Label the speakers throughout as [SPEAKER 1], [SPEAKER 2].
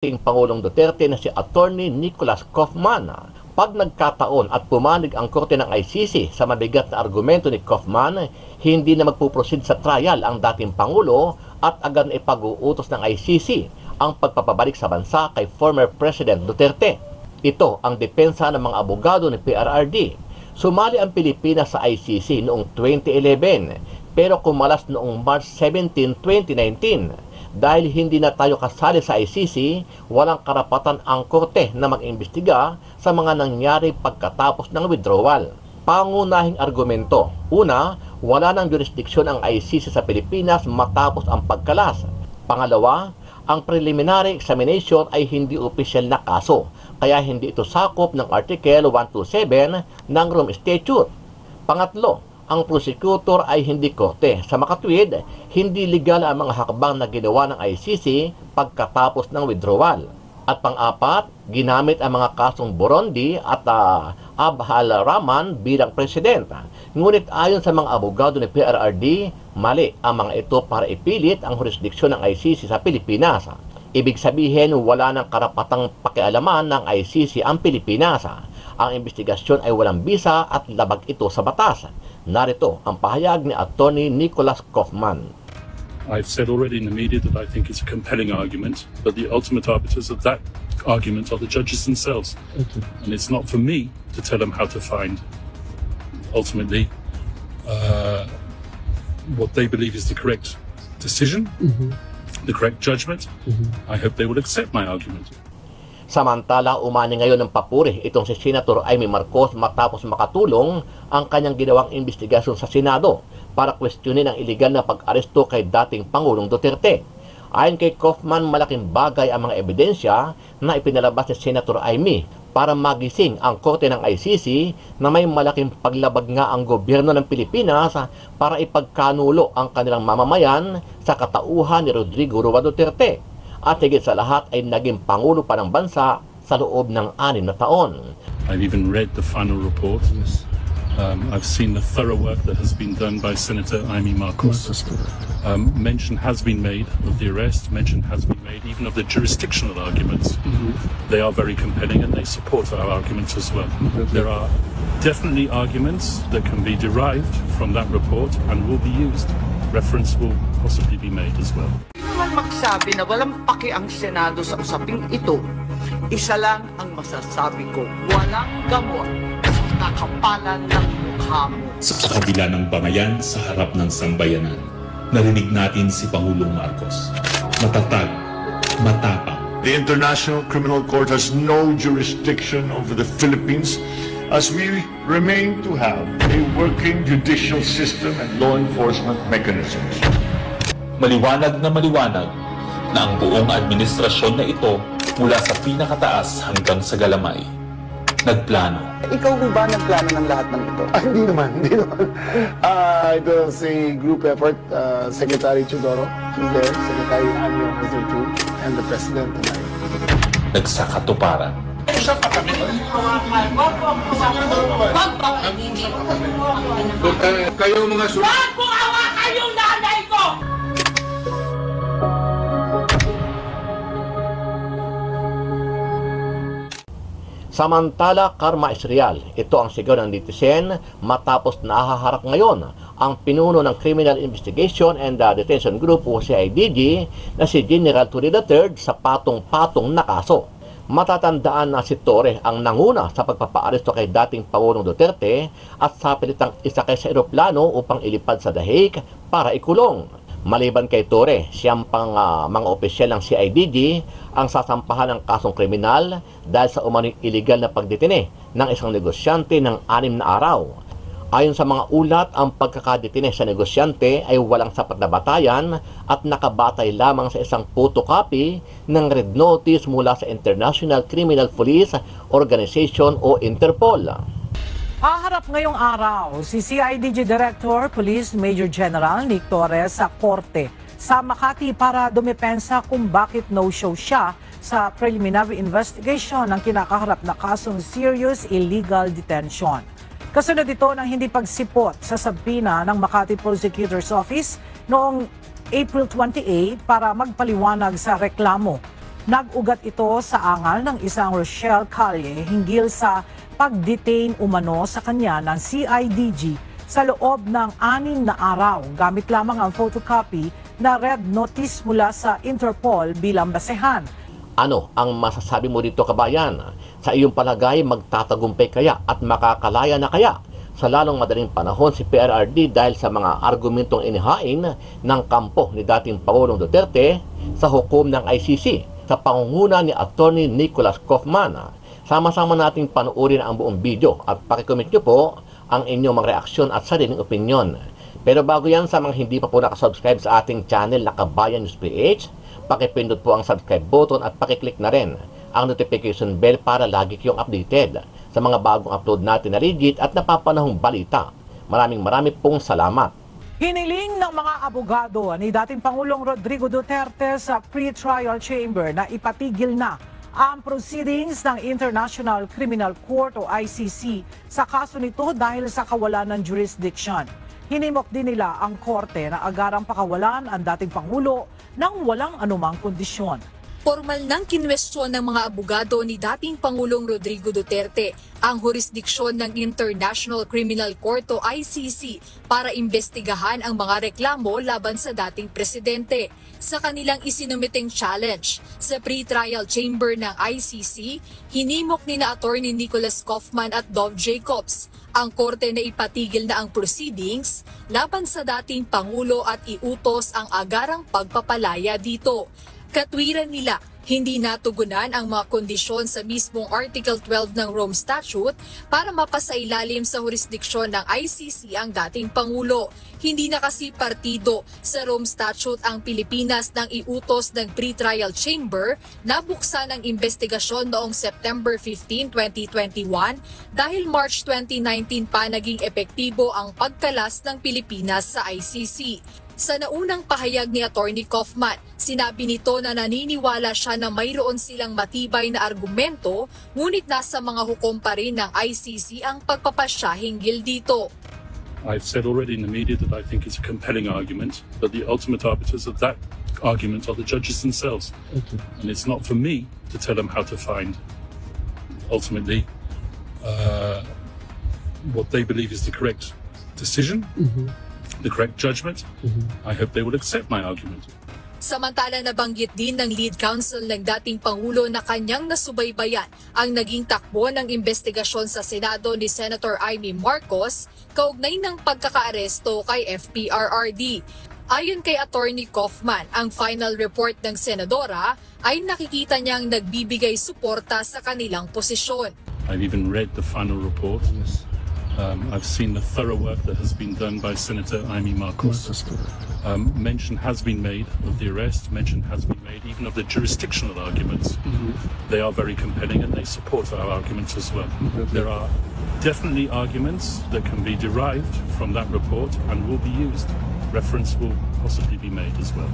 [SPEAKER 1] Pangulong Duterte na si Attorney Nicholas Kaufman. Pag nagkataon at pumanig ang korte ng ICC sa mabigat na argumento ni Kaufman, hindi na magpuproceed sa trial ang dating Pangulo at agad na ipag-uutos ng ICC ang pagpapabalik sa bansa kay former President Duterte. Ito ang depensa ng mga abogado ni PRRD. Sumali ang Pilipinas sa ICC noong 2011 pero kumalas noong March 17, 2019. Dahil hindi na tayo kasali sa ICC, walang karapatan ang korte na mag-imbestiga sa mga nangyari pagkatapos ng withdrawal. Pangunahing argumento. Una, wala ng jurisdiksyon ang ICC sa Pilipinas matapos ang pagkalas. Pangalawa, ang preliminary examination ay hindi opisyal na kaso, kaya hindi ito sakop ng Article 127 ng Rome Statute. Pangatlo, ang prosecutor ay hindi korte. Sa makatwid, hindi legal ang mga hakbang na ginawa ng ICC pagkatapos ng withdrawal. At pang-apat, ginamit ang mga kasong Burundi at Abhal Rahman bilang president. Ngunit ayon sa mga abogado ni PRRD, mali ang mga ito para ipilit ang jurisdiksyon ng ICC sa Pilipinas. Ibig sabihin, wala ng karapatang pakialaman ng ICC ang Pilipinas. Ang investigasyon ay walang bisa at labag ito sa batas. Narito ang pahayag ni Attorney Nicholas Kaufman.
[SPEAKER 2] I've said already in the media that I think it's a compelling argument, but the ultimate arbiters of that argument are the judges themselves. And it's not for me to tell them how to find, ultimately, what they believe is the correct decision, the correct judgment. I hope they will accept my argument.
[SPEAKER 1] Samantala, umani ngayon ng papuri itong si Senator Amy Marcos matapos makatulong ang kanyang ginawang investigasyon sa Senado para kwestiyonin ang iligal na pag-aresto kay dating Pangulong Duterte. Ayon kay Kaufman, malaking bagay ang mga ebidensya na ipinalabas ni Senator Amy para magising ang korte ng ICC na may malaking paglabag nga ang gobyerno ng Pilipinas para ipagkanulo ang kanilang mamamayan sa katauhan ni Rodrigo Roa Duterte. At higit sa lahat ay naging Pangulo pa ng bansa sa loob ng 6 na taon.
[SPEAKER 2] I've even read the final report. I've seen the thorough work that has been done by Senator Amy Marcos. Mention has been made of the arrest, mention has been made even of the jurisdictional arguments. They are very compelling and they support our arguments as well. There are definitely arguments that can be derived from that report and will be used. Reference will possibly be made as well.
[SPEAKER 3] Magsabi na walang paki ang Senado sa usaping ito, isa lang ang masasabi ko, walang gamot na kapalan ng mukha mo.
[SPEAKER 4] Sa kabila ng bangayan sa harap ng sambayanan, narinig natin si Pangulong Marcos. Matatag, matapang.
[SPEAKER 5] The International Criminal Court has no jurisdiction over the Philippines as we remain to have a working judicial system and law enforcement mechanisms.
[SPEAKER 4] Maliwanag na ang buong administrasyon na ito mula sa pinakataas hanggang sa galamay. Nagplano.
[SPEAKER 6] Ikaw ba nagplano ng lahat ng ito?
[SPEAKER 7] Hindi naman. It was a group effort. Secretary Chudoro, she's there. Secretary Anyo was there too. And the President and I.
[SPEAKER 4] Nagsakatuparan.
[SPEAKER 5] Usap pa kami. Kayo mga
[SPEAKER 3] Wag mo hawakan yung nanay ko!
[SPEAKER 1] Samantala, karma is real. Ito ang sigaw ng netizen matapos nahaharap ngayon ang pinuno ng Criminal Investigation and Detention Group o CIDG na si General Torre III sa patong-patong na kaso. Matatandaan na si Torre ang nanguna sa pagpapaaresto kay dating Pangulong Duterte at sa pilitang isakay sa eroplano upang ilipad sa dahig para ikulong. Maliban kay Torre, siyang pang mga opisyal ng CIDG ang sasampahan ng kasong kriminal dahil sa umano'y iligal na pagdetine ng isang negosyante ng 6 na araw. Ayon sa mga ulat, ang pagkakadetine sa negosyante ay walang sapat na batayan at nakabatay lamang sa isang photocopy ng red notice mula sa International Criminal Police Organization o Interpol.
[SPEAKER 8] Haharap ngayong araw si CIDG Director Police Major General Nick Torres sa korte sa Makati para dumepensa kung bakit no-show siya sa preliminary investigation ng kinakaharap na kasong serious illegal detention. Kasunod ito ng hindi pagsipot sa sabina ng Makati Prosecutor's Office noong April 28 para magpaliwanag sa reklamo Nag-ugat ito sa angal ng isang Rochelle Calle hinggil sa pag-detain umano sa kanya ng CIDG sa loob ng 6 na araw gamit lamang ang photocopy na red notice mula sa Interpol bilang basehan.
[SPEAKER 1] Ano ang masasabi mo dito, kabayan? Sa iyong palagay, magtatagumpay kaya at makakalaya na kaya sa lalong madaling panahon si PRRD dahil sa mga argumentong inihain ng kampo ni dating Pangulong Duterte sa hukom ng ICC sa pangunguna ni Attorney Nicholas Kaufman? Sama-sama nating panuorin ang buong video at pakicomment nyo po ang inyong mga reaksyon at sariling opinyon. Pero bago yan, sa mga hindi pa po nakasubscribe sa ating channel na Kabayan News PH, pakipindot po ang subscribe button at pakiclick na rin ang notification bell para lagi kayong updated sa mga bagong upload natin na legit at napapanahong balita. Maraming pong salamat.
[SPEAKER 8] Hiniling ng mga abogado ni dating Pangulong Rodrigo Duterte sa pre-trial chamber na ipatigil na ang proceedings ng International Criminal Court o ICC sa kaso nito dahil sa kawalan ng jurisdiction. Hinimok din nila ang korte na agarang pakawalan ang dating Pangulo ng walang anumang kondisyon.
[SPEAKER 9] Formal nang kinwestiyon ng mga abogado ni dating Pangulong Rodrigo Duterte ang jurisdiksyon ng International Criminal Court o ICC para imbestigahan ang mga reklamo laban sa dating presidente. Sa kanilang isinumiteng challenge sa pre-trial chamber ng ICC, hinimok ni na Attorney Nicholas Kaufman at Dov Jacobs ang korte na ipatigil na ang proceedings laban sa dating Pangulo at iutos ang agarang pagpapalaya dito. Katwiran nila, hindi natugunan ang mga kondisyon sa mismong Article 12 ng Rome Statute para mapasailalim sa jurisdiksyon ng ICC ang dating Pangulo. Hindi na kasi partido sa Rome Statute ang Pilipinas nang iutos ng pre-trial chamber na buksan ang investigasyon noong September 15, 2021 dahil March 2019 pa naging epektibo ang pagkalas ng Pilipinas sa ICC. Sa naunang pahayag ni Attorney Kaufman, sinabi nito na naniniwala siya na mayroon silang matibay na argumento, ngunit nasa mga hukom pa rin ng ICC ang pagpapasya hinggil dito.
[SPEAKER 2] I've said already in the media that I think it's a compelling argument, but the ultimate arbiters of that argument are the judges themselves. And it's not for me to tell them how to find, ultimately, what they believe is the correct decision. The correct judgment. I hope they will accept my argument.
[SPEAKER 9] Samantala nabanggit din ng lead counsel ng dating Pangulo na kanyang nasubaybayan ang naging takbo ng investigasyon sa Senado ni Senator Amy Marcos kaugnay ng pagkakaaresto kay FPRRD. Ayon kay Attorney Kaufman, ang final report ng Senadora ay nakikita niyang nagbibigay suporta sa kanilang posisyon.
[SPEAKER 2] I've even read the final report. I've seen the thorough work that has been done by Senator Amy Marcos. Mention has been made of the arrest, mention has been made even of the jurisdictional arguments. They are very compelling and they support our arguments as well. There are definitely arguments that can be derived from that report and will be used. Reference will possibly be made as well.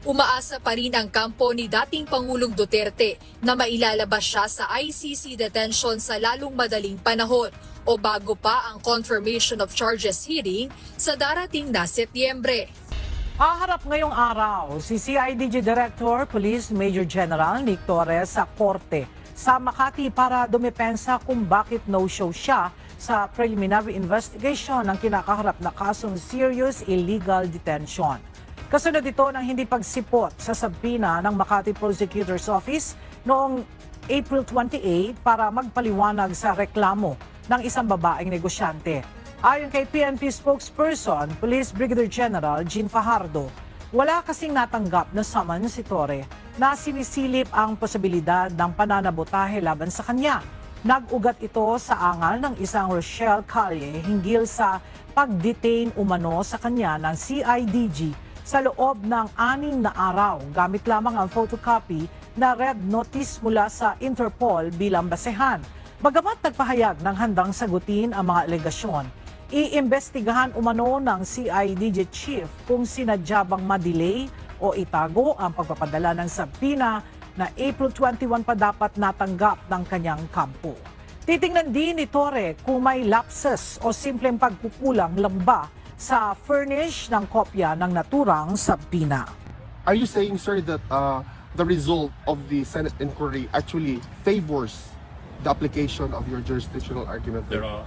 [SPEAKER 9] Umaasa pa rin ang kampo ni dating Pangulong Duterte na mailalabas siya sa ICC detention sa lalong madaling panahon o bago pa ang confirmation of charges hearing sa darating na Setyembre.
[SPEAKER 8] Haharap ngayong araw si CIDG Director Police Major General Nick Torres sa korte sa Makati para dumepensa kung bakit no-show siya sa preliminary investigation ng kinakaharap na kasong serious illegal detention. Kasunod ito ng hindi pagsipot sa sabina ng Makati Prosecutor's Office noong April 28 para magpaliwanag sa reklamo ng isang babaeng negosyante. Ayon kay PNP spokesperson, Police Brigadier General Jean Fajardo, wala kasing natanggap na saman si Torre na sinisilip ang posibilidad ng pananabotahe laban sa kanya. Nag-ugat ito sa angal ng isang Rochelle Calle hinggil sa pag-detain umano sa kanya ng CIDG sa loob ng 6 na araw gamit lamang ang photocopy na red notice mula sa Interpol bilang basehan. Bagamat nagpahayag ng handang sagutin ang mga alegasyon, iimbestigahan umano ng CIDG Chief kung sinadya bang madelay o itago ang pagpapadala ng sabina na April 21 pa dapat natanggap ng kanyang kampo. Titingnan din ni Torre kung may lapses o simpleng pagkukulang lang ba sa furnish ng kopya ng naturang sabina.
[SPEAKER 10] Are you saying, sir, that the result of the Senate inquiry actually favors the application of your jurisdictional argument?
[SPEAKER 2] There are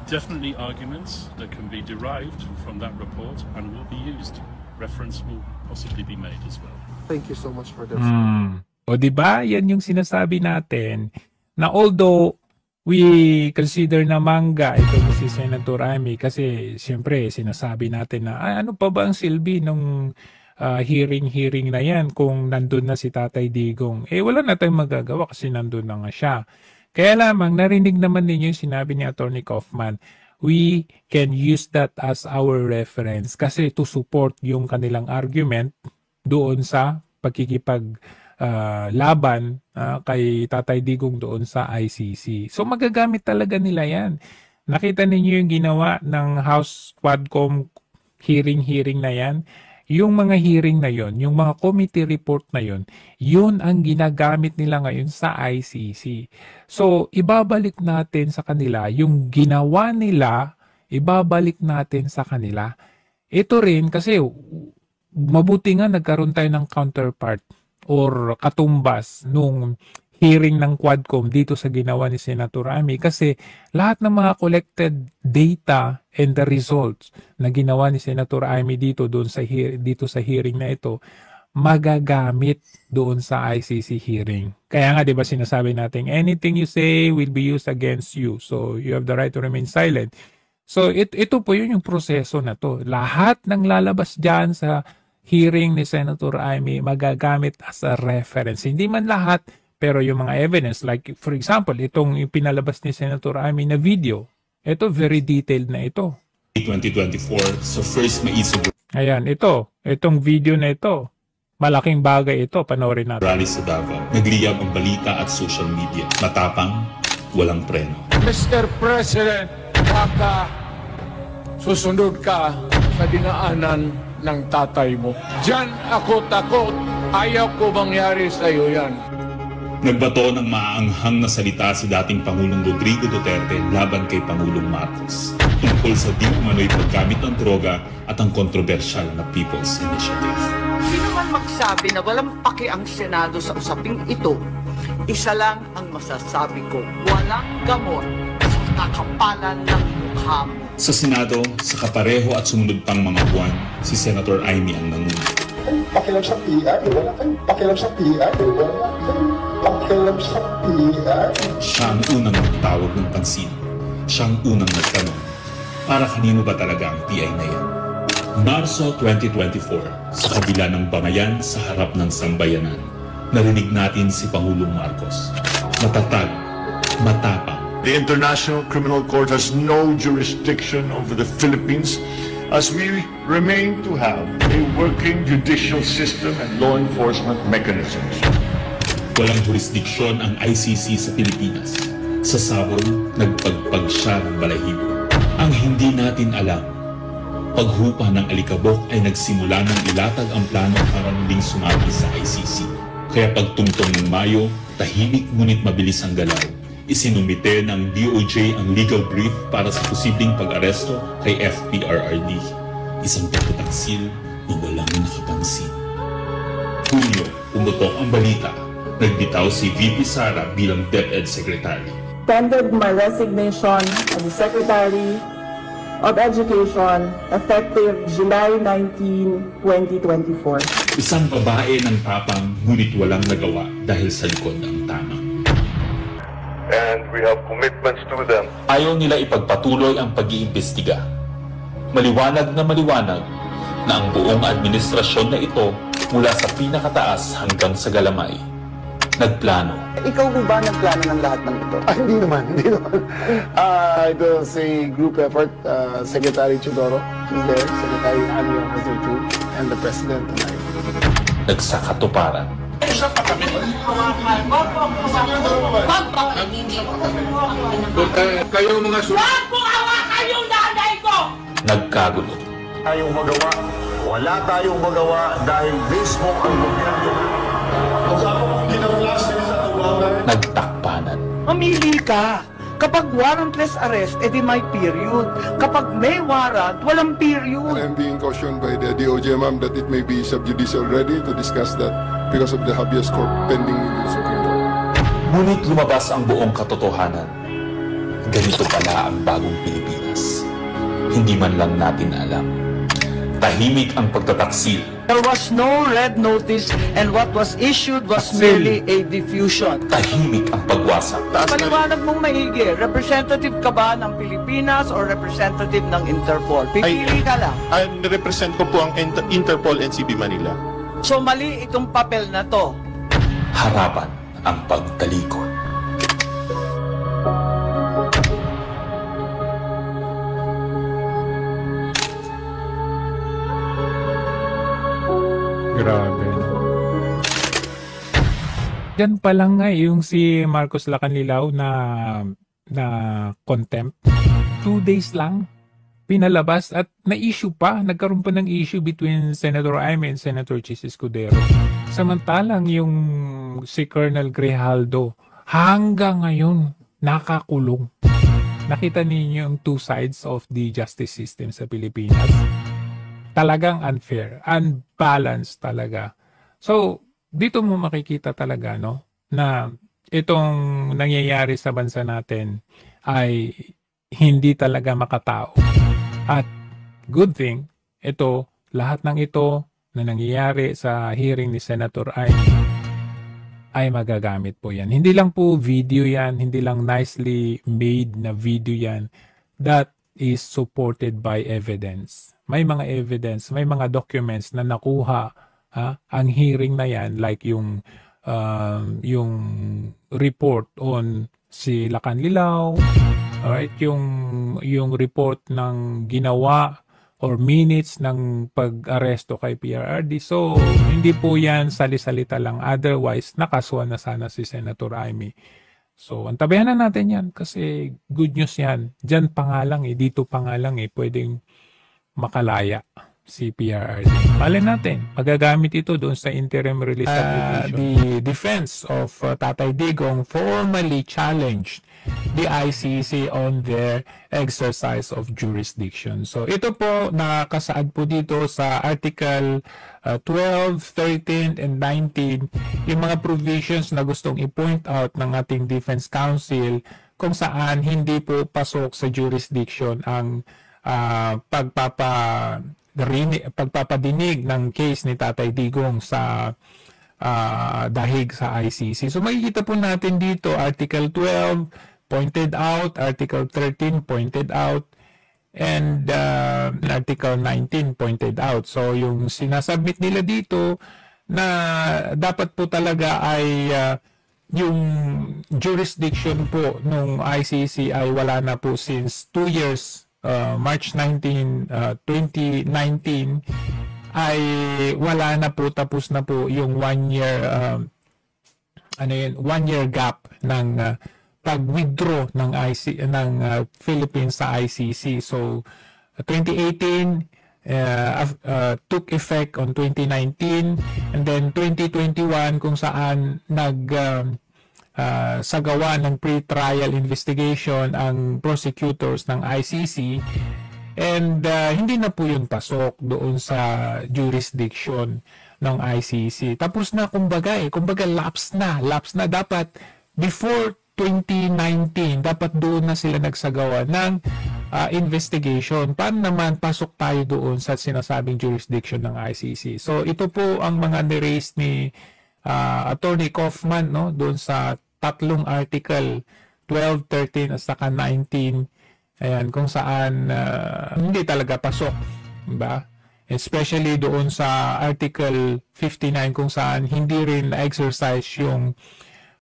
[SPEAKER 2] definitely arguments that can be derived from that report and will be used. Reference will possibly be made as well.
[SPEAKER 10] Thank you so much for that.
[SPEAKER 11] O diba, yan yung sinasabi natin na although we consider na mangga ito si Senator Amy kasi siyempre sinasabi natin na ano pa ba ang silbi ng hearing na yan kung nandun na si Tatay Digong. Wala na tayong magagawa kasi nandun na nga siya. Kaya lamang narinig naman ninyo yung sinabi ni Attorney Kaufman, we can use that as our reference kasi to support yung kanilang argument doon sa pagkikipaglaban kay Tatay Digong doon sa ICC. So magagamit talaga nila yan. Nakita ninyo yung ginawa ng House Quadcom hearing na yan. Yung mga hearing na yon, yung mga committee report na yon, yun ang ginagamit nila ngayon sa ICC. So, ibabalik natin sa kanila, yung ginawa nila, ibabalik natin sa kanila. Ito rin, kasi mabuti nga nagkaroon tayo ng counterpart or katumbas nung hearing ng Quadcom dito sa ginawa ni Senator Amy kasi lahat ng mga collected data and the results na ginawa ni Senator Amy dito sa hearing na ito magagamit doon sa ICC hearing. Kaya nga 'di ba sinasabi natin anything you say will be used against you. So you have the right to remain silent. So ito po yun yung proseso na to. Lahat ng lalabas diyan sa hearing ni Senator Amy magagamit as a reference. Hindi man lahat pero yung mga evidence, like for example, itong pinalabas ni Senator Amy na video, ito very detailed na ito.
[SPEAKER 4] 2024, so first maisip.
[SPEAKER 11] Ayan, itong video na ito, malaking bagay ito, panoorin natin.
[SPEAKER 4] Rally sa Davao, nagliyab ang balita at social media. Matapang, walang preno.
[SPEAKER 12] Mr. President, baka susunod ka sa dinaanan ng tatay mo. Diyan ako takot. Ayaw ko mangyari sa iyo yan.
[SPEAKER 4] Nagbato ng maaanghang na salita si dating Pangulong Rodrigo Duterte laban kay Pangulong Marcos tungkol sa di umano'y paggamit ng droga at ang kontrobersyal na People's Initiative.
[SPEAKER 3] Sino man magsabi na walang paki ang Senado sa usaping ito, isa lang ang masasabi ko, walang gamot sa kakapalan ng mukha mo.
[SPEAKER 4] Sa Senado, sa kapareho at sumunod pang mga buwan, si Senator Amy ang nanguno.
[SPEAKER 7] Pakialam sa PI, wala kang pakialam sa PI, wala kang pakialam sa PI.
[SPEAKER 4] Siya ang unang nagtawag ng pansin. Siya ang unang nagtanong, para kanino ba talaga ang PI na yan? Marso 2024, sa kabila ng bangayan sa harap ng sambayanan, narinig natin si Pangulong Marcos. Matatag, matapang.
[SPEAKER 5] The International Criminal Court has no jurisdiction over the Philippines as we remain to have a working judicial system and law enforcement mechanisms.
[SPEAKER 4] Walang jurisdiksyon ang ICC sa Pilipinas. Sa sabon, nagpagpag siya ng balahibo. Ang hindi natin alam, paghupa ng alikabok ay nagsimula ng ilatag ang plano para muling sumagi sa ICC. Kaya pagtungtong ng Mayo, tahimik ngunit mabilis ang galaw. Isinumite ng DOJ ang legal brief para sa posibleng pag-aresto kay FPRRD. Isang pagtataksil na walang nakapansin. Hunyo, pumutok ang balita. Nagbitaw si VP Sara bilang DepEd Secretary.
[SPEAKER 13] Tendered my resignation as the Secretary of Education effective July 19, 2024.
[SPEAKER 4] Isang babae ng tapang ngunit walang nagawa dahil sa likod ng tama.
[SPEAKER 14] And we have commitments to them.
[SPEAKER 4] Ayaw nila ipagpatuloy ang pag-iimbestiga. Maliwanag na ang buong administrasyon na ito mula sa pinakataas hanggang sa galamay. Nagplano.
[SPEAKER 6] Ikaw po ba nagplano ng lahat ng ito?
[SPEAKER 7] Hindi naman. It was a group effort. Secretary Chudoro was there, Secretary Anyo was there too, and the President and I.
[SPEAKER 4] Nagsakatuparan.
[SPEAKER 12] Kayo mga Wag mo hawakan yung nanay ko!
[SPEAKER 4] Nagkagulo.
[SPEAKER 14] Tayong magawa. Wala tayong magawa dahil mismo ang gobyerno.
[SPEAKER 4] Nagtakpanan.
[SPEAKER 3] Mamili ka. Kapag warrantless arrest, edi may period. Kapag may warrant, walang period.
[SPEAKER 15] I am being cautioned by the DOJ, ma'am, that it may be subjudice already to discuss that.
[SPEAKER 10] because of the habeas corpus pending in the Supreme Court.
[SPEAKER 4] Ngunit lumabas ang buong katotohanan. Ganito pala ang bagong Pilipinas. Hindi man lang natin alam. Tahimik ang pagtataksil.
[SPEAKER 3] There was no red notice and what was issued was merely a diffusion.
[SPEAKER 4] Tahimik ang pagwasak.
[SPEAKER 3] Paliwanag mong maigi, representative ka ba ng Pilipinas or representative ng Interpol? Pipili ka lang.
[SPEAKER 15] Represent ko po ang Interpol NCB Manila.
[SPEAKER 3] So mali itong papel na to.
[SPEAKER 4] Harapan ang pagtalikod.
[SPEAKER 11] Grabe. Diyan pa lang nga yung si Marcos Lacanlilaw na contempt. 2 days lang pinalabas at na-issue pa. Nagkaroon pa ng issue between Senator Jaime and Senator Chis Escudero. Samantalang yung si Colonel Grijaldo hanggang ngayon nakakulong. Nakita ninyo yung two sides of the justice system sa Pilipinas. Talagang unfair, unbalanced talaga. So, dito mo makikita talaga no na itong nangyayari sa bansa natin ay hindi talaga makatao. At good thing, ito, lahat ng ito na nangyayari sa hearing ni Senator Jaime ay magagamit po yan. Hindi lang po video yan, hindi lang nicely made na video yan. That is supported by evidence. May mga evidence, may mga documents na nakuha ang hearing na yan, like yung report on si Lacanlilaw, alright, yung report ng ginawa or minutes ng pag-aresto kay PRRD. So, hindi po yan sali-salita lang. Otherwise, nakasuhan na sana si Senator Jaime. So, antabayan na natin yan kasi good news yan. Diyan pa nga lang dito pa nga lang pwedeng makalaya si PRRD. Malay natin, magagamit ito doon sa interim release application. The defense of Tatay Digong formally challenged the ICC on their exercise of jurisdiction. So ito po nakasaad po dito sa Article 12, 13, and 19 yung mga provisions na gustong i-point out ng ating Defense Council kung saan hindi po pasok sa jurisdiction ang pagpapadinig ng case ni Tatay Digong sa dahig sa ICC. So makikita po natin dito Article 12 pointed out, Article 13 pointed out, and Article 19 pointed out. So yung sinasubmit nila dito na dapat po talaga ay yung jurisdiction po nung ICC ay wala na po since 2 years, March 19, 2019 ay wala na po, tapos na po yung 1 year 1 year gap ng pag-withdraw ng Philippines sa ICC. So 2018 took effect on 2019, and then 2021 kung saan sagawa ng pre-trial investigation ang prosecutors ng ICC, and hindi na po yun pasok doon sa jurisdiction ng ICC. Tapos na kumbaga lapse na dapat before 2019 dapat doon na sila nagsagawa ng investigation. Paano naman pasok tayo doon sa sinasabing jurisdiction ng ICC? So ito po ang mga ni-raise ni Attorney Kaufman doon sa tatlong article 12, 13 at saka 19. Ayan, kung saan hindi talaga pasok, diba? Especially doon sa article 59 kung saan hindi rin na-exercise yung